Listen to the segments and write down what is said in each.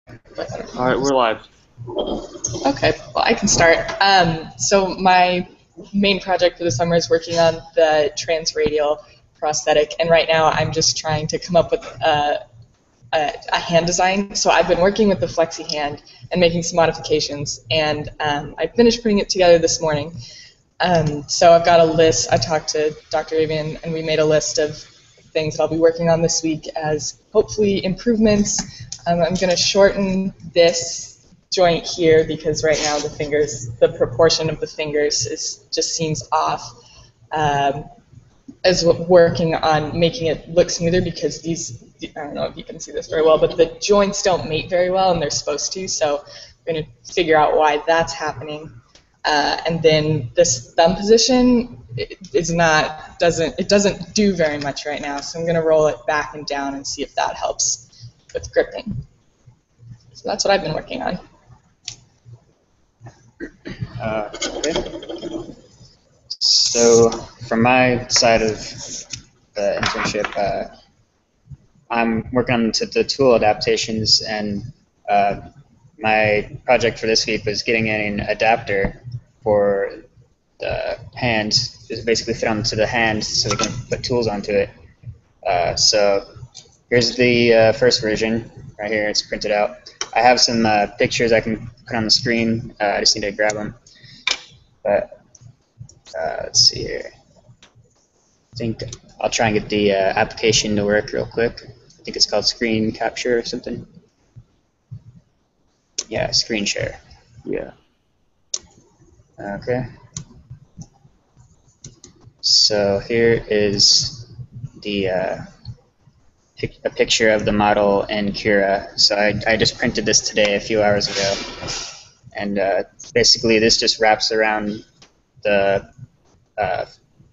All right, we're live. Okay, well, I can start. So my main project for the summer is working on the transradial prosthetic, and right now I'm just trying to come up with a hand design. So I've been working with the Flexi hand and making some modifications, and I finished putting it together this morning. So I've got a list. I talked to Dr. Avian, and we made a list of things that I'll be working on this week as hopefully improvements. I'm going to shorten this joint here because right now the proportion of the fingers just seems off. As working on making it look smoother because I don't know if you can see this very well, but the joints don't mate very well and they're supposed to, so we're going to figure out why that's happening. And then this thumb position doesn't do very much right now, so I'm going to roll it back and down and see if that helps with gripping. So that's what I've been working on. Okay. So from my side of the internship, I'm working on the tool adaptations, and my project for this week was getting an adapter for the hand, just basically fit onto the hand so we can put tools onto it. So here's the first version right here. It's printed out. I have some pictures I can put on the screen. I just need to grab them. But let's see here. I think I'll try and get the application to work real quick. I think it's called screen capture or something. Yeah, screen share. Yeah. Okay. So here is the a picture of the model in Cura. So I just printed this today a few hours ago. And basically this just wraps around the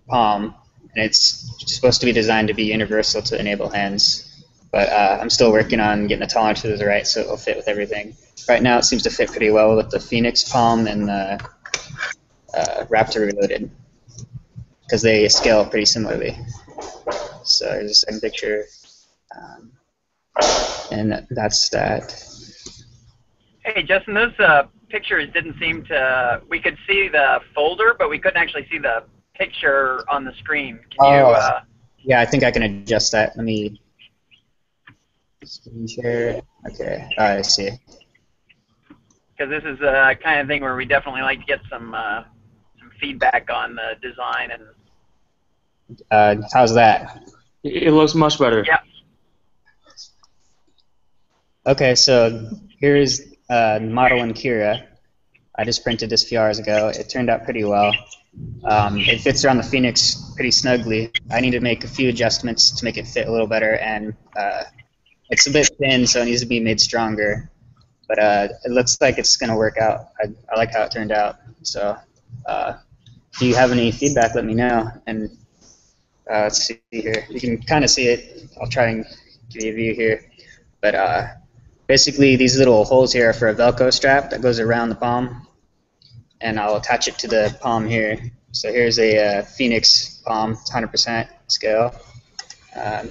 palm, and it's supposed to be designed to be universal to enable hands. But I'm still working on getting the tolerances right so it'll fit with everything. Right now it seems to fit pretty well with the Phoenix palm and the Raptor Reloaded, because they scale pretty similarly. So here's a second picture, and that's that. Hey, Justin, those pictures didn't seem to, we could see the folder, but we couldn't actually see the picture on the screen. Can you? Yeah, I think I can adjust that. Let me screen share. Okay, I see. Because this is the kind of thing where we definitely like to get some feedback on the design. And how's that? It looks much better. Yeah. Okay, so here's the model in Cura. I just printed this a few hours ago. It turned out pretty well. It fits around the Phoenix pretty snugly. I need to make a few adjustments to make it fit a little better, and it's a bit thin, so it needs to be made stronger. But it looks like it's going to work out. I like how it turned out. So if you have any feedback, let me know. And let's see here. You can kind of see it. I'll try and give you a view here. But basically, these little holes here are for a Velcro strap that goes around the palm. And I'll attach it to the palm here. So here's a Phoenix palm, it's 100% scale.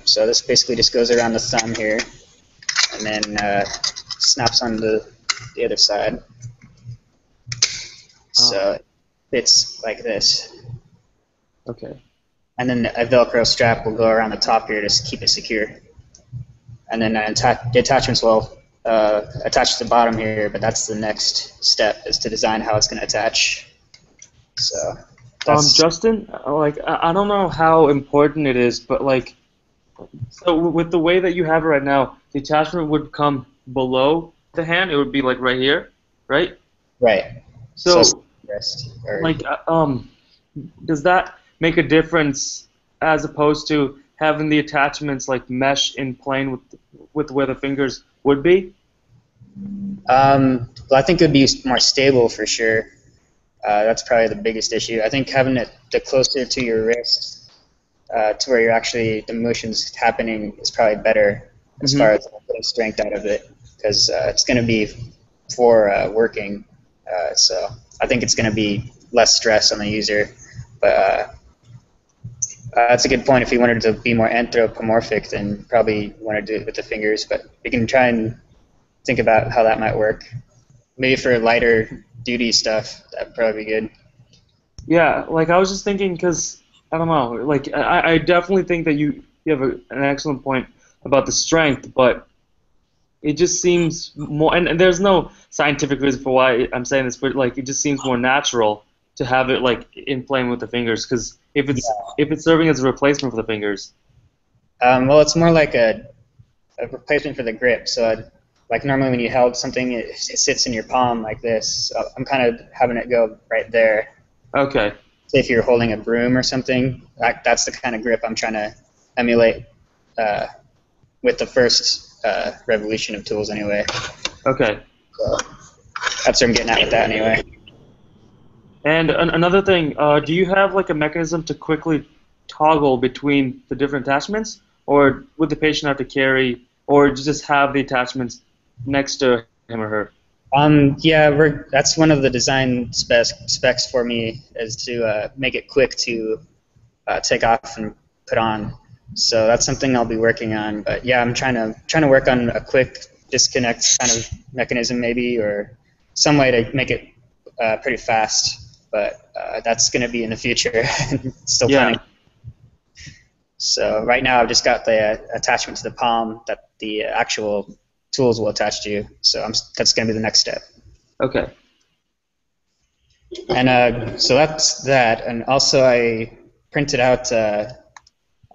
So this basically just goes around the thumb here, and then snaps on the other side. So it fits like this. Okay. And then a Velcro strap will go around the top here to keep it secure. And then the attachments will attach to the bottom here, but that's the next step, is to design how it's going to attach. So Justin, like, I don't know how important it is, but like, so with the way that you have it right now, the attachment would come below the hand. It would be like right here, right? Right. So like, does that make a difference as opposed to having the attachments like mesh in plane with where the fingers would be? Well, I think it would be more stable for sure. That's probably the biggest issue. I think having it closer to your wrist, to where you're actually, the motion's happening, is probably better as far as putting strength out of it, because it's going to be for working. So I think it's going to be less stress on the user. But that's a good point. If you wanted to be more anthropomorphic, then probably want to do it with the fingers. But we can try and think about how that might work. Maybe for lighter duty stuff, that'd probably be good. Yeah, like I was just thinking because I don't know, like I definitely think that you have an excellent point about the strength, but it just seems more, and there's no scientific reason for why I'm saying this, but like it just seems more natural to have it like in playing with the fingers, because if it's serving as a replacement for the fingers. Well, it's more like a replacement for the grip. So, like normally when you held something, it sits in your palm like this. So I'm kind of having it go right there. Okay. Say if you're holding a broom or something, that's the kind of grip I'm trying to emulate with the first revolution of tools anyway. Okay. So that's what I'm getting at with that anyway. And another thing, do you have like a mechanism to quickly toggle between the different attachments, or would the patient have to carry, or just have the attachments next to him or her? Yeah, that's one of the design specs for me, is to make it quick to take off and put on. So that's something I'll be working on. But yeah, I'm trying to work on a quick disconnect kind of mechanism maybe, or some way to make it pretty fast. But that's going to be in the future. Still planning. So right now I've just got the attachment to the palm that the actual tools will attach to. So that's going to be the next step. Okay. And so that's that. And also I printed out, I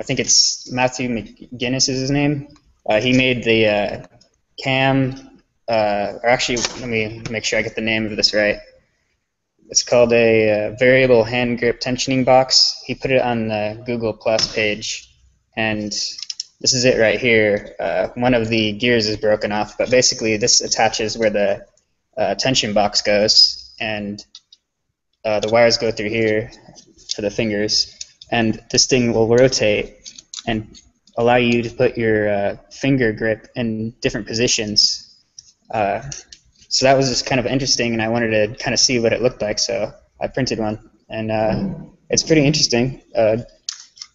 think it's Matthew McGinnis is his name. He made the cam, or actually let me make sure I get the name of this right. It's called a variable hand grip tensioning box. He put it on the Google Plus page, and this is it right here. One of the gears is broken off, but basically this attaches where the tension box goes, and the wires go through here for the fingers, and this thing will rotate and allow you to put your finger grip in different positions. So that was just kind of interesting, and I wanted to kind of see what it looked like, so I printed one, and it's pretty interesting.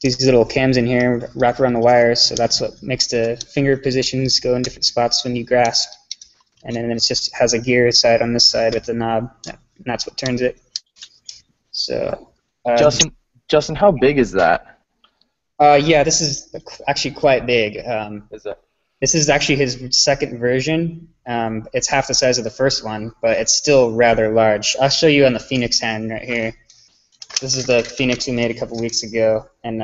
These little cams in here wrap around the wires, so that's what makes the finger positions go in different spots when you grasp. And then it just has a gear side on this side with the knob, and that's what turns it. So, Justin, how big is that? Yeah, this is actually quite big. Is it? This is actually his second version. It's half the size of the first one, but it's still rather large. I'll show you on the Phoenix hand right here. This is the Phoenix we made a couple weeks ago, and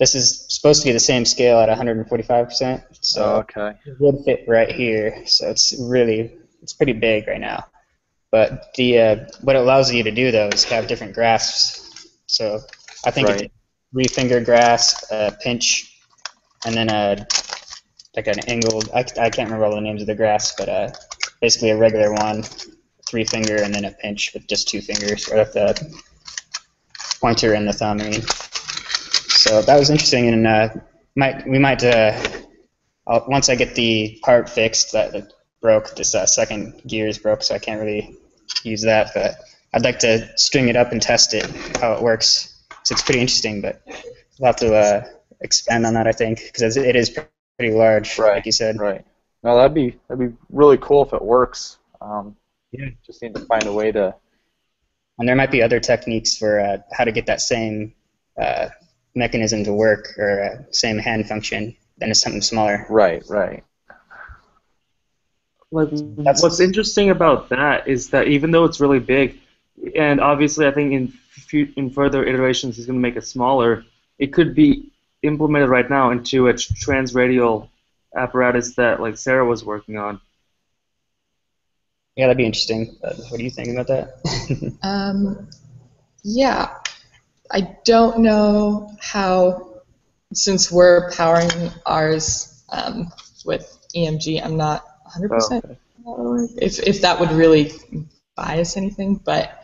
this is supposed to be the same scale at 145%. So okay. it would fit right here. So it's pretty big right now. But the what it allows you to do though is have different grasps. So I think it's 3-finger grasp, pinch, and then like an angled. I can't remember all the names of the grasps, but basically a regular one, 3-finger, and then a pinch with just 2 fingers, or the pointer and the thumb. I mean, so that was interesting, and we might once I get the part fixed that broke. This second gear is broke, so I can't really use that. But I'd like to string it up and test it, how it works. So it's pretty interesting, but we'll have to expand on that, I think, because it is pretty large, like you said. Right. No, that'd be really cool if it works. Yeah. Just need to find a way to. And there might be other techniques for how to get that same mechanism to work, or same hand function, then it's something smaller. Right. Like, what's interesting about that is that even though it's really big, and obviously I think in further iterations he's going to make it smaller, it could be implemented right now into a transradial apparatus that like Sarah was working on. Yeah, that'd be interesting. What do you think about that? Yeah, I don't know how, since we're powering ours with EMG, I'm not 100% if that would really bias anything, but.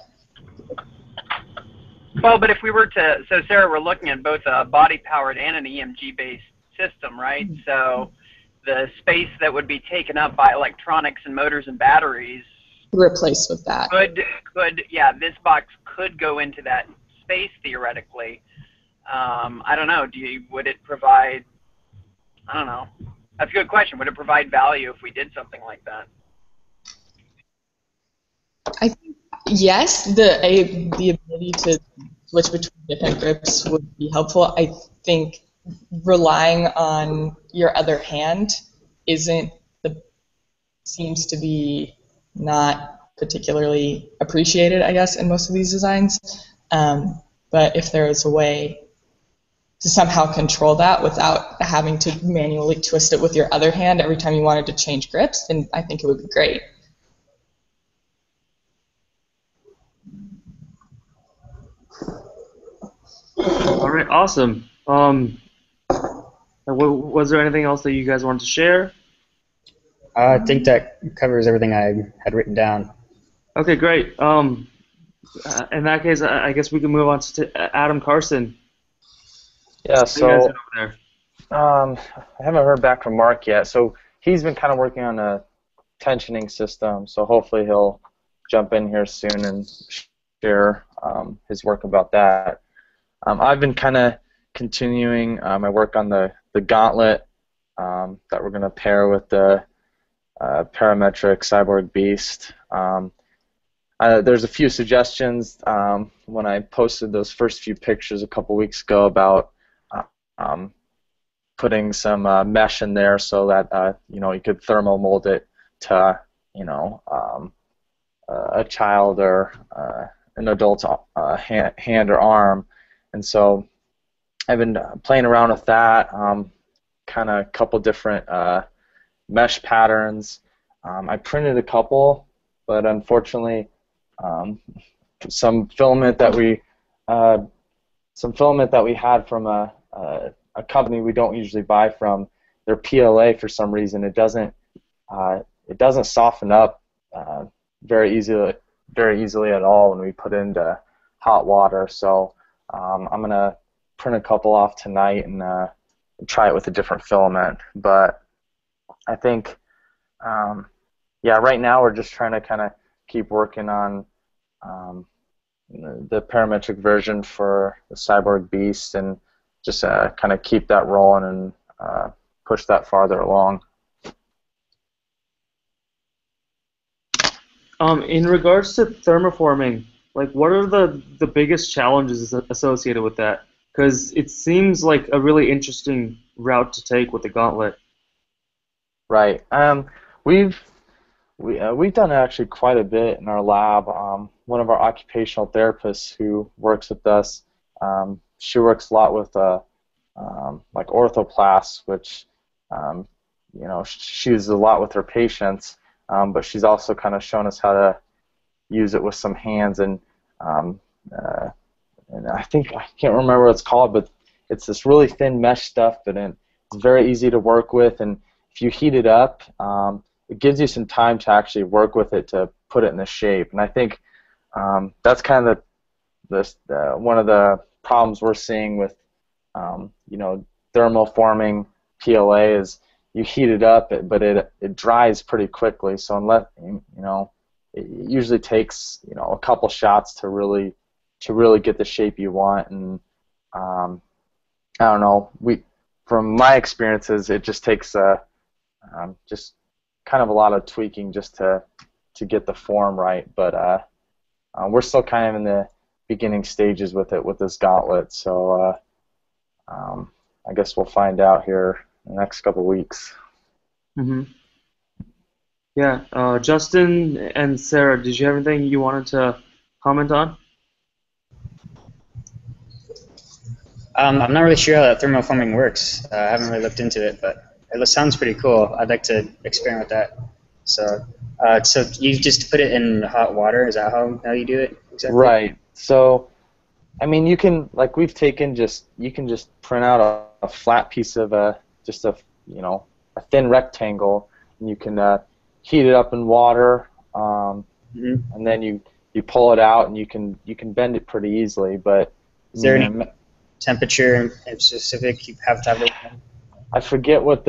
Well, but if we were to, so Sarah, we're looking at both a body-powered and an EMG-based system, right? So the space that would be taken up by electronics and motors and batteries replaced with that. Yeah, this box could go into that space theoretically. I don't know. Would it provide? I don't know. That's a good question. Would it provide value if we did something like that? I think yes, the ability to switch between different grips would be helpful. I think relying on your other hand seems to be not particularly appreciated, I guess, in most of these designs. But if there is a way to somehow control that without having to manually twist it with your other hand every time you wanted to change grips, then I think it would be great. All right, awesome. Was there anything else that you guys wanted to share? I think that covers everything I had written down. Okay, great. In that case, I guess we can move on to Adam Carson. Yeah, How you guys so doing over there? I haven't heard back from Mark yet. So he's been kind of working on a tensioning system. So hopefully he'll jump in here soon and share his work about that. I've been kind of continuing my work on the gauntlet that we're going to pair with the parametric cyborg beast. There's a few suggestions when I posted those first few pictures a couple weeks ago about putting some mesh in there so that you could thermal mold it to a child or an adult's hand or arm, and so I've been playing around with that, kind of a couple different mesh patterns. I printed a couple, but unfortunately, some filament that we had from a company we don't usually buy from, their PLA for some reason it doesn't soften up very easily at all when we put it into hot water. So I'm gonna print a couple off tonight and try it with a different filament. But I think yeah, right now we're just trying to kind of keep working on the parametric version for the Cyborg Beast and just kind of keep that rolling and push that farther along. In regards to thermoforming, like, what are the biggest challenges associated with that? Because it seems like a really interesting route to take with the gauntlet. Right. We've done actually quite a bit in our lab. One of our occupational therapists who works with us, she works a lot with like orthoplasts, which she uses a lot with her patients. But she's also kind of shown us how to use it with some hands, and I think, I can't remember what it's called, but it's this really thin mesh stuff, but it's very easy to work with, and if you heat it up, it gives you some time to actually work with it to put it in the shape. And I think that's kind of one of the problems we're seeing with thermal forming PLA is you heat it up, but it dries pretty quickly. So unless it usually takes a couple shots to really get the shape you want. And I don't know. From my experiences, it just takes just kind of a lot of tweaking just to get the form right. But we're still kind of in the beginning stages with it with this gauntlet. So I guess we'll find out here in the next couple weeks. Mm-hmm. Yeah, Justin and Sarah, did you have anything you wanted to comment on? I'm not really sure how that thermoforming works. I haven't really looked into it, but it sounds pretty cool. I'd like to experiment with that. So you just put it in hot water? Is that how you do it exactly? Right. So, I mean, you can, like we've taken, you can just print out a flat piece of just a thin rectangle, and you can heat it up in water, and then you pull it out, and you can bend it pretty easily. But is there any temperature in specific you have to have it? I forget what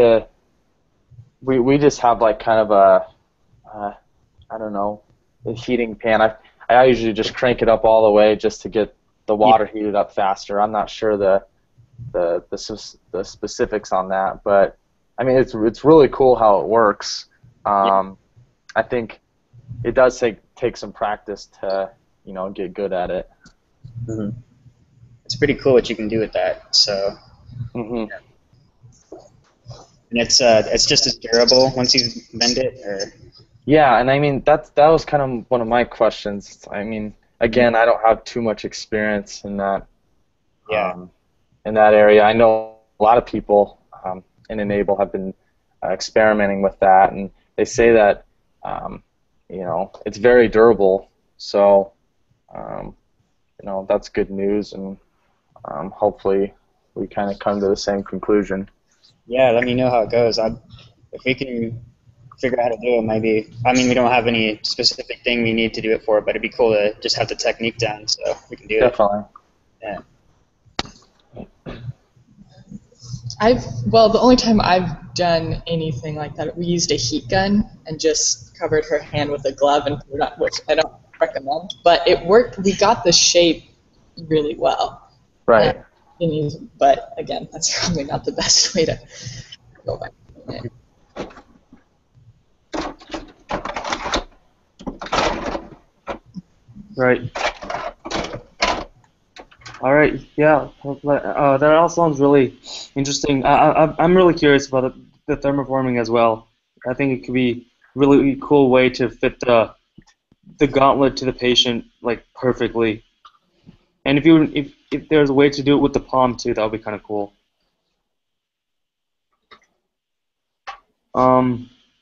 we just have like kind of a I don't know, a heating pan. I usually just crank it up all the way just to get the water heated up faster. I'm not sure the specifics on that, but I mean, it's really cool how it works. I think it does take some practice to get good at it. Mm-hmm. It's pretty cool what you can do with that. So, Mm-hmm. and it's just as durable once you bend it, or Yeah, and I mean that was kind of one of my questions. I mean, again, I don't have too much experience yeah. in that area. I know a lot of people in e-NABLE have been experimenting with that, and they say that it's very durable. So that's good news, and hopefully we kind of come to the same conclusion. Yeah, let me know how it goes. If we can figure out how to do it, maybe. I mean, we don't have any specific thing we need to do it for, but it'd be cool to just have the technique down so we can do Definitely. it. Yeah. Well, the only time I've done anything like that, we used a heat gun and just covered her hand with a glove and put it on, which I don't recommend, but it worked. We got the shape really well. Right. But again, that's probably not the best way to go about it. Right. All right. Yeah. That all sounds really interesting. I'm really curious about the thermoforming as well. I think it could be a really cool way to fit the gauntlet to the patient like perfectly. And if there's a way to do it with the palm too, that would be kind of cool.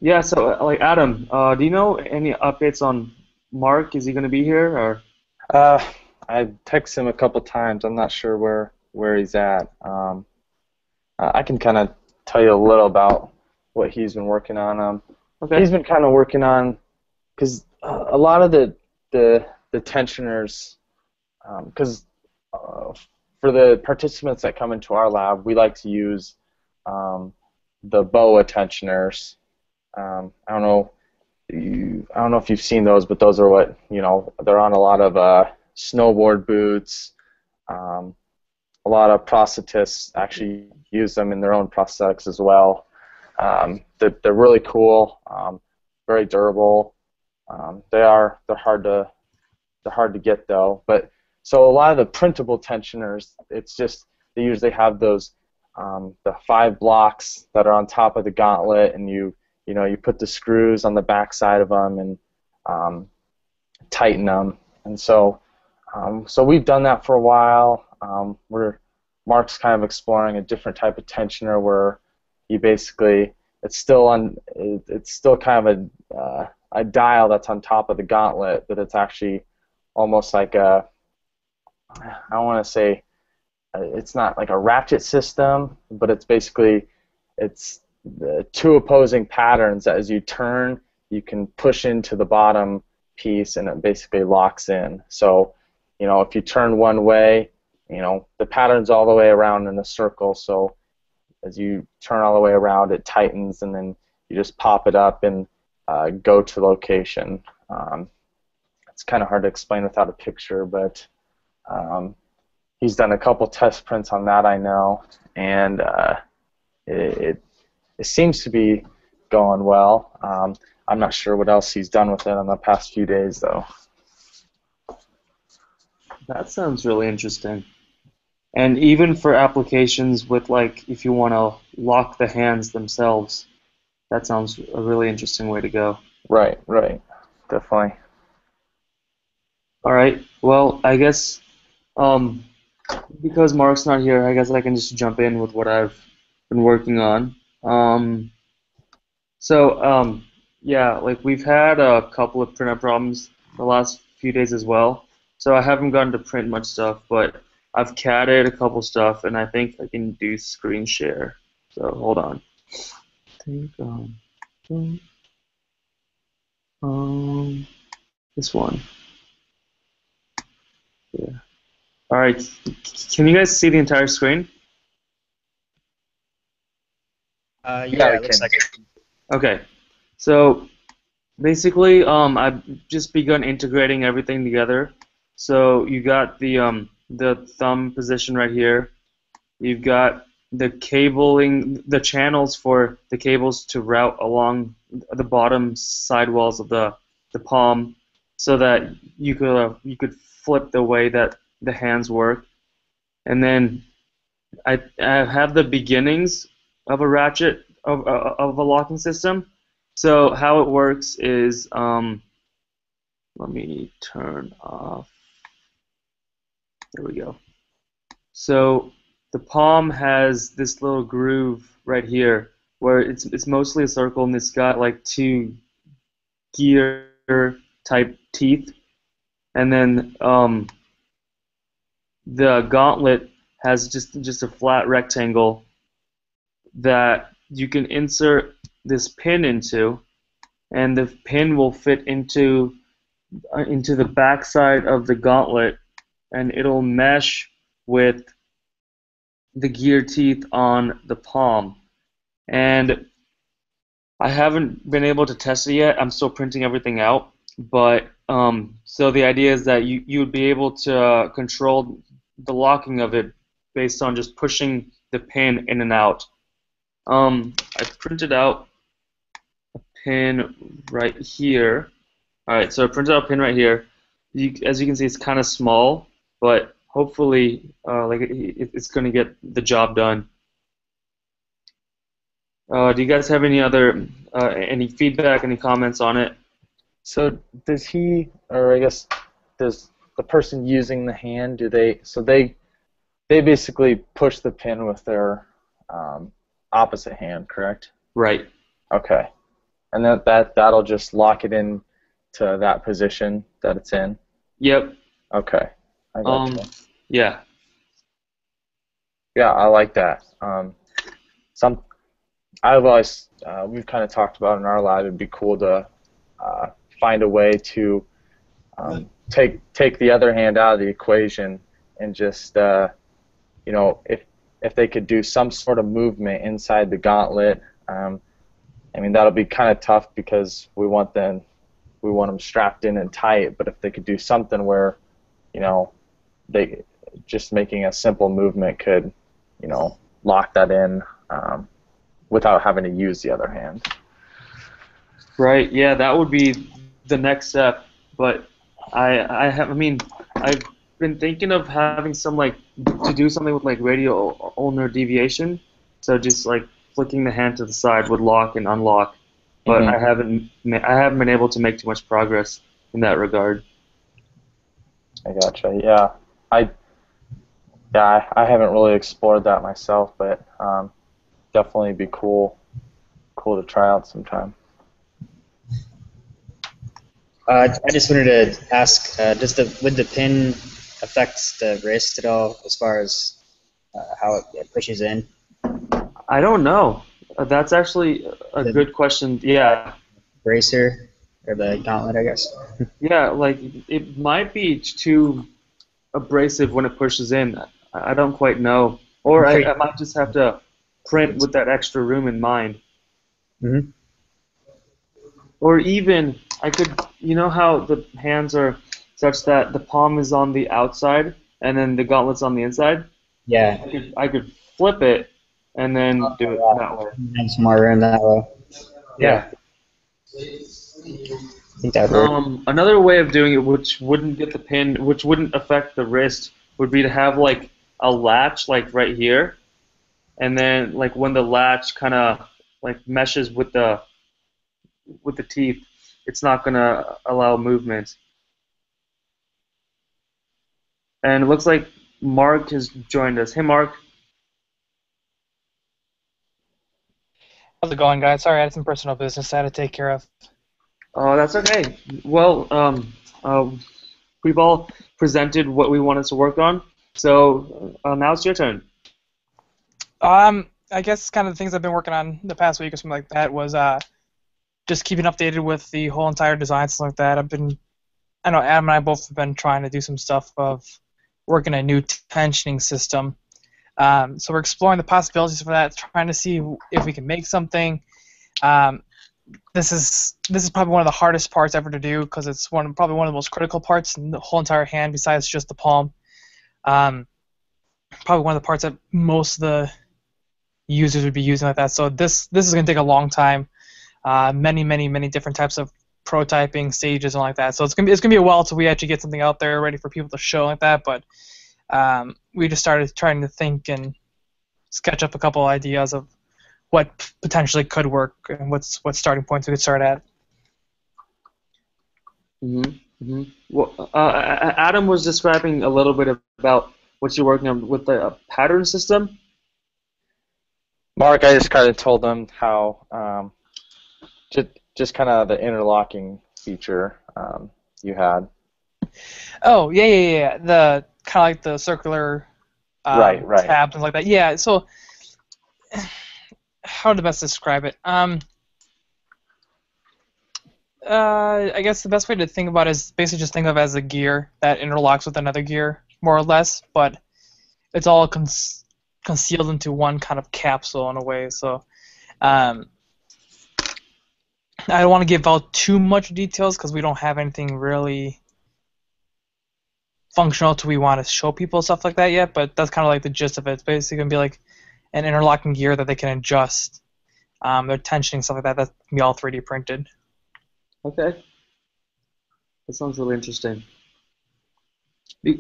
Yeah. So like Adam, do you know any updates on Mark? Is he going to be here or? I texted him a couple times. I'm not sure where he's at. I can kind of tell you a little about what he's been working on. Okay. He's been kind of working on, because a lot of the tensioners, because for the participants that come into our lab, we like to use the BOA tensioners. I don't know if you've seen those, but those are what they're on a lot of snowboard boots. A lot of prosthetists actually use them in their own prosthetics as well. They're really cool, very durable. They're hard to get though. But so a lot of the printable tensioners, it's just they usually have those the 5 blocks that are on top of the gauntlet, and you put the screws on the back side of them and tighten them. And so we've done that for a while. Mark's kind of exploring a different type of tensioner where you basically it's still kind of a dial that's on top of the gauntlet, but it's actually almost like I don't want to say it's not like a ratchet system, but it's basically the 2 opposing patterns that as you turn, you can push into the bottom piece and it basically locks in. So, if you turn one way, the pattern's all the way around in a circle, so as you turn all the way around, it tightens, and then you just pop it up and go to location. It's kind of hard to explain without a picture, but he's done a couple test prints on that, I know, and it seems to be going well. I'm not sure what else he's done with it in the past few days, though. That sounds really interesting. And even for applications with, like, if you want to lock the hands themselves, that sounds a really interesting way to go. Right, definitely. All right. Well, I guess because Mark's not here, I guess I can just jump in with what I've been working on. Yeah, like we've had a couple of printer problems the last few days as well. So I haven't gotten to print much stuff, but I've catted a couple stuff, and I think I can do screen share. So hold on. I think this one. Yeah. All right. Can you guys see the entire screen? Yeah, it looks like it. Okay. So basically, I've just begun integrating everything together. So you got the thumb position right here. You've got the cabling, the channels for the cables to route along the bottom sidewalls of the palm, so that you could flip the way that the hands work. And then I have the beginnings of a ratchet of a locking system. So how it works is, let me turn off. There we go. So the palm has this little groove right here where it's mostly a circle, and it's got like two gear type teeth, and then the gauntlet has just a flat rectangle that you can insert this pin into, and the pin will fit into the backside of the gauntlet, and it'll mesh with the gear teeth on the palm. And I haven't been able to test it yet. I'm still printing everything out, but so the idea is that you would be able to control the locking of it based on just pushing the pin in and out. I printed out a pin right here. All right, so I printed out a pin right here. As you can see, it's kind of small, but hopefully, it's going to get the job done. Do you guys have any feedback, any comments on it? So does he, or I guess, does the person using the hand, they basically push the pin with their opposite hand, correct? Right. Okay. And that'll just lock it in to that position that it's in? Yep. Okay. I gotcha. Yeah. Yeah, I like that. I've always, we've kind of talked about in our lab, it'd be cool to find a way to take the other hand out of the equation and just, if they could do some sort of movement inside the gauntlet. I mean, that'll be kind of tough because we want them strapped in and tight, but if they could do something where, they just making a simple movement could, lock that in without having to use the other hand. Right. Yeah, that would be the next step. But I've been thinking of having to do something with radial ulnar deviation. So just flicking the hand to the side would lock and unlock. But I haven't been able to make too much progress in that regard. I gotcha. Yeah. I haven't really explored that myself, but definitely be cool to try out sometime. I just wanted to ask, would the pin affect the wrist at all as far as how it pushes in? I don't know. That's actually a good question. Yeah. Bracer or the gauntlet, I guess. Yeah, it might be too abrasive when it pushes in. I don't quite know. Or I might just have to print with that extra room in mind. Mm-hmm. Or even, I could, how the hands are such that the palm is on the outside and then the gauntlet's on the inside? Yeah. I could flip it and then do it that way. Have some more room that way. Yeah. I think that would work. Another way of doing it, which wouldn't get the pin, which wouldn't affect the wrist, would be to have a latch right here, and then when the latch kind of meshes with the teeth, it's not gonna allow movement. And it looks like Mark has joined us. Hey, Mark. How's it going, guys? Sorry, I had some personal business I had to take care of. Oh, that's okay. Well, we've all presented what we wanted to work on, so now it's your turn. I guess kind of the things I've been working on the past week or something like that was just keeping updated with the whole entire design, stuff like that. I know Adam and I both have been trying to do some stuff of working a new tensioning system. So we're exploring the possibilities for that, trying to see if we can make something. This is probably one of the hardest parts ever to do because it's probably one of the most critical parts in the whole entire hand besides just the palm. Probably one of the parts that most of the users would be using like that. So this is going to take a long time. Many different types of prototyping stages and like that. So it's gonna be a while till we actually get something out there ready for people to show like that. But we just started trying to think and sketch up a couple ideas of what potentially could work and what starting points we could start at. Well, Adam was describing a little bit about what you're working on with the pattern system. Mark, I just kind of told them how just kind of the interlocking feature you had. Oh, yeah. The kind of like the circular right. tabs and like that. Yeah, so how to best describe it? I guess the best way to think about it is basically just think of it as a gear that interlocks with another gear, more or less, but it's all concealed into one kind of capsule in a way. So I don't want to give out too much details because we don't have anything really functional till we want to show people stuff like that yet, but that's kind of like the gist of it. It's basically going to be like an interlocking gear that they can adjust their tensioning, stuff like that. That can be all 3D printed. Okay. That sounds really interesting.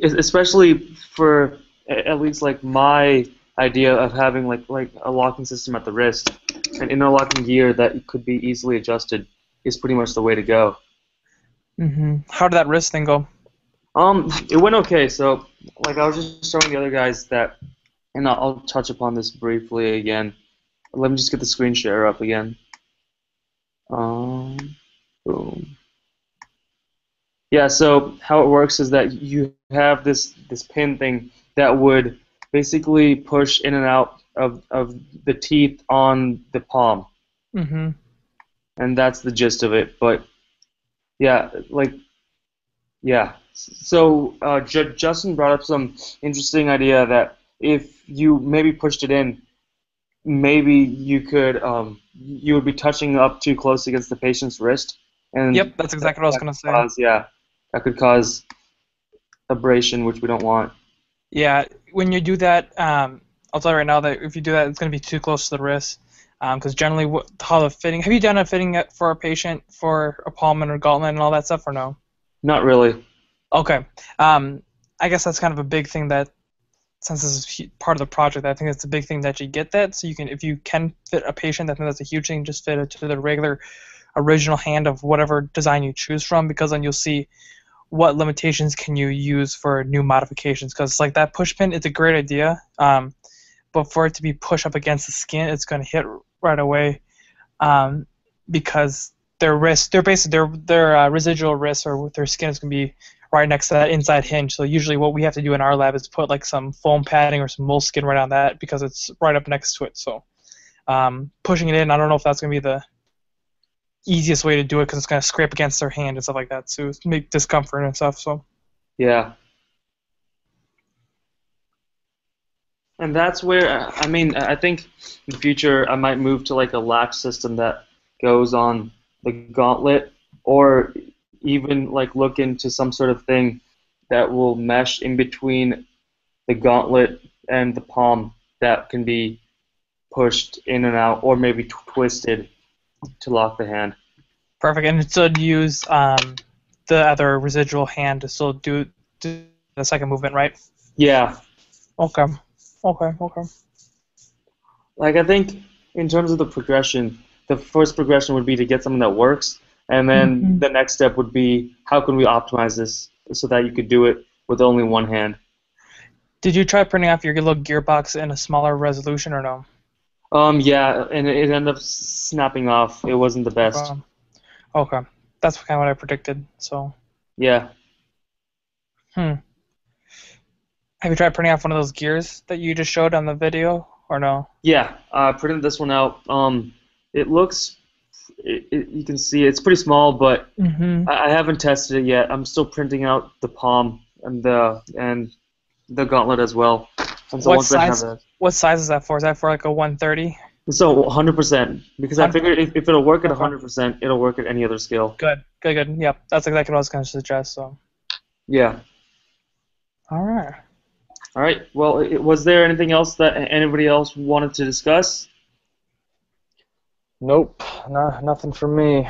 Especially for at least like my idea of having like a locking system at the wrist, an interlocking gear that could be easily adjusted is pretty much the way to go. How did that wrist thing go? It went okay. So like I was just showing the other guys that, and I'll touch upon this briefly again. Let me just get the screen share up again. Boom. Yeah, so how it works is that you have this pin thing that would basically push in and out of the teeth on the palm. And that's the gist of it. But yeah, So Justin brought up some interesting idea that if you maybe pushed it in, maybe you could you would be touching up too close against the patient's wrist. And yep, that's exactly what I was going to say. That could cause abrasion, which we don't want. Yeah, when you do that, I'll tell you right now that if you do that, it's going to be too close to the wrist. Because generally, how the fitting. Have you done a fitting for a patient for a palm or gauntlet and all that stuff, or no? Not really. Okay. I guess that's kind of a big thing that, since this is part of the project, I think it's a big thing that you get that. So you can, if you can fit a patient, I think that's a huge thing. Just fit it to the regular, original hand of whatever design you choose from, because then you'll see what limitations can you use for new modifications. Because like that push pin, it's a great idea, but for it to be pushed up against the skin, it's going to hit right away, because their wrist, their residual wrist or their skin is going to be right next to that inside hinge. So usually what we have to do in our lab is put like some foam padding or some moleskin right on that because it's right up next to it. So pushing it in, I don't know if that's going to be the easiest way to do it because it's going to scrape against their hand and stuff like that. So make discomfort and stuff. So yeah. And that's where, I mean, I think in the future I might move to like a latch system that goes on the gauntlet, or even like look into some sort of thing that will mesh in between the gauntlet and the palm that can be pushed in and out, or maybe twisted to lock the hand. Perfect. And still use the other residual hand to still do the second movement, right? Yeah. Okay. Like I think in terms of the progression, the first progression would be to get something that works, and then the next step would be how can we optimize this so that you could do it with only one hand. Did you try printing off your little gearbox in a smaller resolution or no? Yeah, and it ended up snapping off. It wasn't the best. Okay. That's kind of what I predicted, so. Yeah. Have you tried printing off one of those gears that you just showed on the video, or no? Yeah, I printed this one out. It looks, you can see it's pretty small, but I haven't tested it yet. I'm still printing out the palm and the gauntlet as well. And so what size is that for? Is that for like a 130? So 100%, because I figured if it'll work at 100%, it'll work at any other scale. Good. Yep, that's exactly what I was going to suggest. So. Yeah. All right. All right. Well, was there anything else that anybody else wanted to discuss? Nope, nothing for me.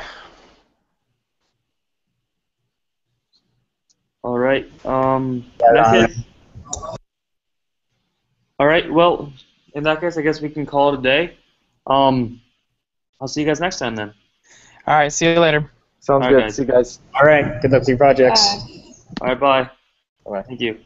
All right. In that case, all right. Well, in that case, I guess we can call it a day. I'll see you guys next time then. All right, see you later. Sounds All right, good. guys. See you guys. All right. Good luck with your projects. All right. Bye. Bye. Thank you.